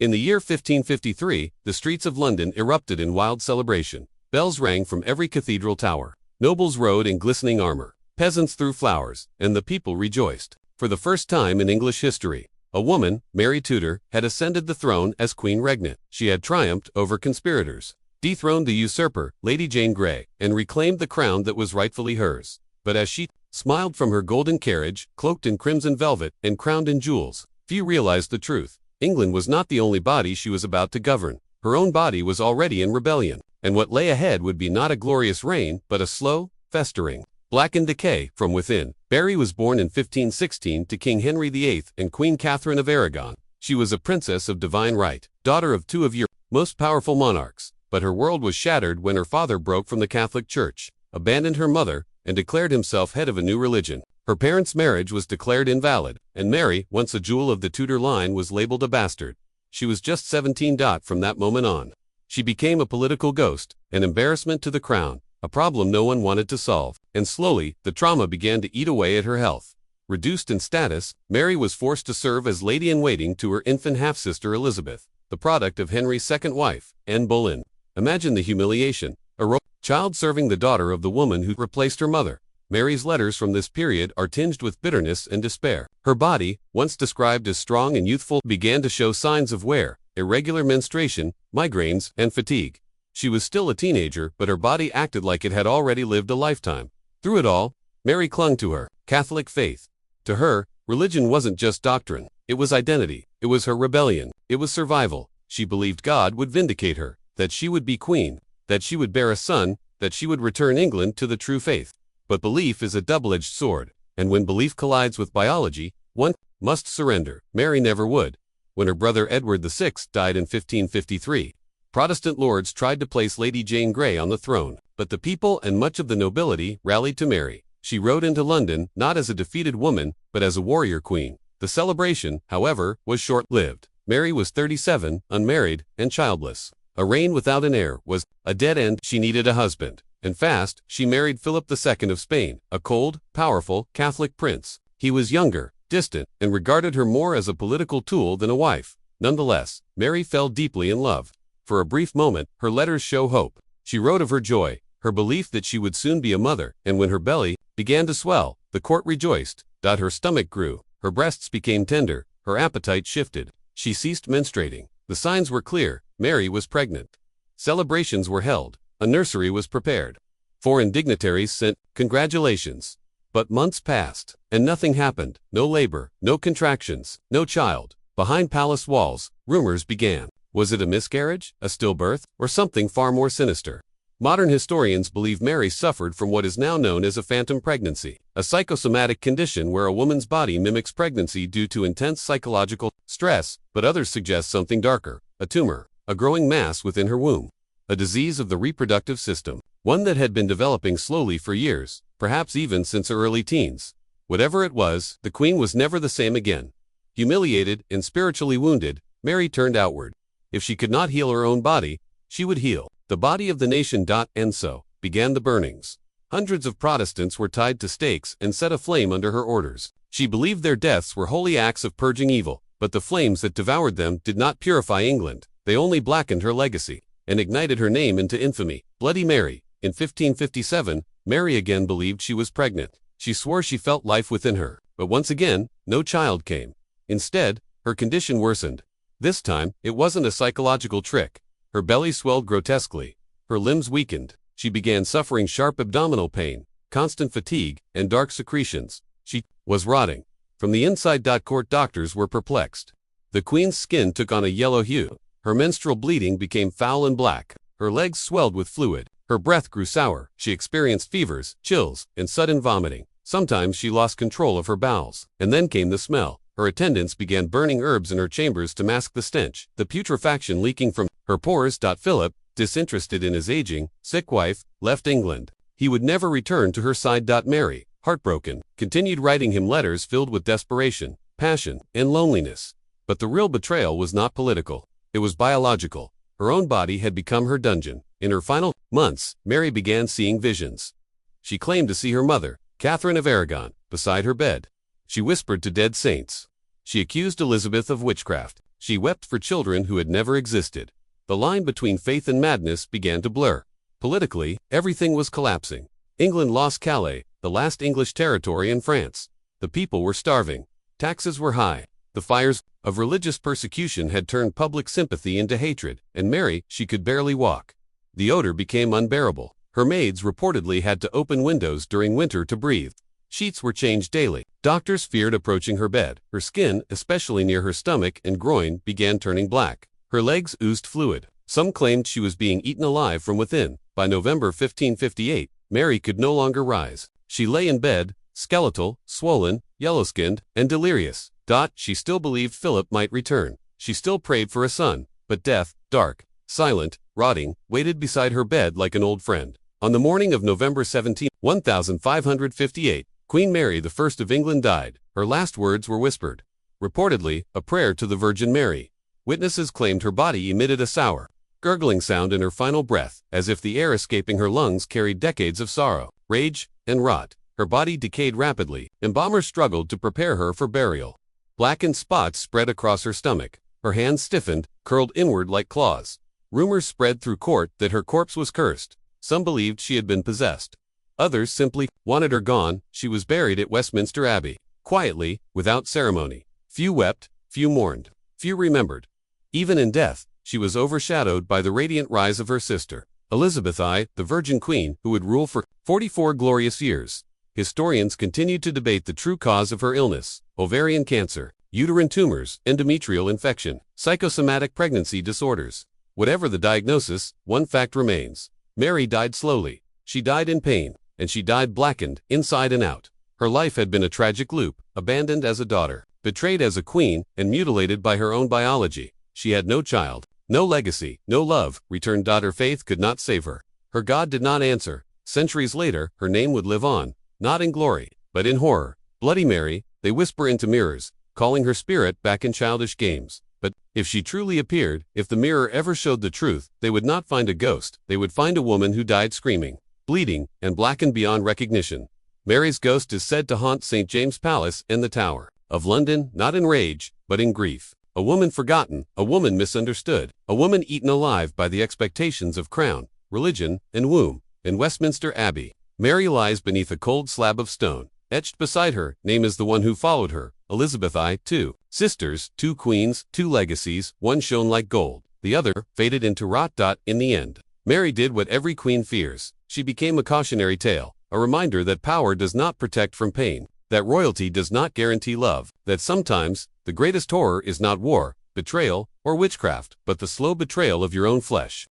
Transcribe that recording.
In the year 1553, the streets of London erupted in wild celebration. Bells rang from every cathedral tower. Nobles rode in glistening armor. Peasants threw flowers, and the people rejoiced. For the first time in English history, a woman, Mary Tudor, had ascended the throne as Queen Regnant. She had triumphed over conspirators, dethroned the usurper, Lady Jane Grey, and reclaimed the crown that was rightfully hers. But as she smiled from her golden carriage, cloaked in crimson velvet and crowned in jewels, few realized the truth. England was not the only body she was about to govern. Her own body was already in rebellion, and what lay ahead would be not a glorious reign, but a slow, festering, blackened decay from within. Mary was born in 1516 to King Henry VIII and Queen Catherine of Aragon. She was a princess of divine right, daughter of two of Europe's most powerful monarchs, but her world was shattered when her father broke from the Catholic Church, abandoned her mother, and declared himself head of a new religion. Her parents' marriage was declared invalid, and Mary, once a jewel of the Tudor line, was labeled a bastard. She was just 17. From that moment on, she became a political ghost, an embarrassment to the crown, a problem no one wanted to solve, and slowly, the trauma began to eat away at her health. Reduced in status, Mary was forced to serve as lady-in-waiting to her infant half-sister Elizabeth, the product of Henry's second wife, Anne Boleyn. Imagine the humiliation, a child serving the daughter of the woman who replaced her mother. Mary's letters from this period are tinged with bitterness and despair. Her body, once described as strong and youthful, began to show signs of wear, irregular menstruation, migraines, and fatigue. She was still a teenager, but her body acted like it had already lived a lifetime. Through it all, Mary clung to her Catholic faith. To her, religion wasn't just doctrine. It was identity. It was her rebellion. It was survival. She believed God would vindicate her, that she would be queen, that she would bear a son, that she would return England to the true faith. But belief is a double-edged sword, and when belief collides with biology, one must surrender. Mary never would. When her brother Edward VI died in 1553, Protestant lords tried to place Lady Jane Grey on the throne, but the people and much of the nobility rallied to Mary. She rode into London not as a defeated woman, but as a warrior queen. The celebration, however, was short-lived. Mary was 37, unmarried, and childless. A reign without an heir was a dead end. She needed a husband. And fast, she married Philip II of Spain, a cold, powerful, Catholic prince. He was younger, distant, and regarded her more as a political tool than a wife. Nonetheless, Mary fell deeply in love. For a brief moment, her letters show hope. She wrote of her joy, her belief that she would soon be a mother, and when her belly began to swell, the court rejoiced. Her stomach grew, her breasts became tender, her appetite shifted. She ceased menstruating. The signs were clear. Mary was pregnant. Celebrations were held. A nursery was prepared. Foreign dignitaries sent congratulations. But months passed, and nothing happened. No labor, no contractions, no child. Behind palace walls, rumors began. Was it a miscarriage, a stillbirth, or something far more sinister? Modern historians believe Mary suffered from what is now known as a phantom pregnancy, a psychosomatic condition where a woman's body mimics pregnancy due to intense psychological stress, but others suggest something darker, a tumor, a growing mass within her womb. A disease of the reproductive system, one that had been developing slowly for years, perhaps even since her early teens. Whatever it was, the queen was never the same again. Humiliated and spiritually wounded, Mary turned outward. If she could not heal her own body, she would heal the body of the nation. And so began the burnings. Hundreds of Protestants were tied to stakes and set aflame under her orders. She believed their deaths were holy acts of purging evil, but the flames that devoured them did not purify England. They only blackened her legacy and ignited her name into infamy. Bloody Mary. In 1557, Mary again believed she was pregnant. She swore she felt life within her, but once again, no child came. Instead, her condition worsened. This time, it wasn't a psychological trick. Her belly swelled grotesquely. Her limbs weakened. She began suffering sharp abdominal pain, constant fatigue, and dark secretions. She was rotting from the inside. Court doctors were perplexed. The queen's skin took on a yellow hue. Her menstrual bleeding became foul and black. Her legs swelled with fluid. Her breath grew sour. She experienced fevers, chills, and sudden vomiting. Sometimes she lost control of her bowels. And then came the smell. Her attendants began burning herbs in her chambers to mask the stench, the putrefaction leaking from her pores. Philip, disinterested in his aging, sick wife, left England. He would never return to her side. Mary, heartbroken, continued writing him letters filled with desperation, passion, and loneliness. But the real betrayal was not political. It was biological. Her own body had become her dungeon. In her final months, Mary began seeing visions. She claimed to see her mother, Catherine of Aragon, beside her bed. She whispered to dead saints. She accused Elizabeth of witchcraft. She wept for children who had never existed. The line between faith and madness began to blur. Politically, everything was collapsing. England lost Calais, the last English territory in France. The people were starving. Taxes were high. The fires of religious persecution had turned public sympathy into hatred, and Mary, she could barely walk. The odor became unbearable. Her maids reportedly had to open windows during winter to breathe. Sheets were changed daily. Doctors feared approaching her bed. Her skin, especially near her stomach and groin, began turning black. Her legs oozed fluid. Some claimed she was being eaten alive from within. By November 1558, Mary could no longer rise. She lay in bed, skeletal, swollen, yellow-skinned, and delirious. She still believed Philip might return. She still prayed for a son, but death, dark, silent, rotting, waited beside her bed like an old friend. On the morning of November 17, 1558, Queen Mary I of England died. Her last words were whispered. Reportedly, a prayer to the Virgin Mary. Witnesses claimed her body emitted a sour, gurgling sound in her final breath, as if the air escaping her lungs carried decades of sorrow, rage, and rot. Her body decayed rapidly. Embalmers struggled to prepare her for burial. Blackened spots spread across her stomach. Her hands stiffened, curled inward like claws. Rumors spread through court that her corpse was cursed. Some believed she had been possessed. Others simply wanted her gone. She was buried at Westminster Abbey, quietly, without ceremony. Few wept, few mourned, few remembered. Even in death, she was overshadowed by the radiant rise of her sister, Elizabeth I, the Virgin Queen, who would rule for 44 glorious years. Historians continued to debate the true cause of her illness: ovarian cancer, uterine tumors, endometrial infection, psychosomatic pregnancy disorders. Whatever the diagnosis, one fact remains. Mary died slowly. She died in pain, and she died blackened, inside and out. Her life had been a tragic loop, abandoned as a daughter, betrayed as a queen, and mutilated by her own biology. She had no child, no legacy, no love. Returned daughter faith could not save her. Her God did not answer. Centuries later, her name would live on. Not in glory, but in horror. Bloody Mary, they whisper into mirrors, calling her spirit back in childish games. But if she truly appeared, if the mirror ever showed the truth, they would not find a ghost. They would find a woman who died screaming, bleeding, and blackened beyond recognition. Mary's ghost is said to haunt St. James's Palace and the Tower of London, not in rage, but in grief. A woman forgotten, a woman misunderstood, a woman eaten alive by the expectations of crown, religion, and womb. In Westminster Abbey, Mary lies beneath a cold slab of stone. Etched beside her name is the one who followed her, Elizabeth I. 2 sisters, 2 queens, 2 legacies, one shone like gold, the other faded into rot. In the end, Mary did what every queen fears. She became a cautionary tale, a reminder that power does not protect from pain, that royalty does not guarantee love, that sometimes the greatest horror is not war, betrayal, or witchcraft, but the slow betrayal of your own flesh.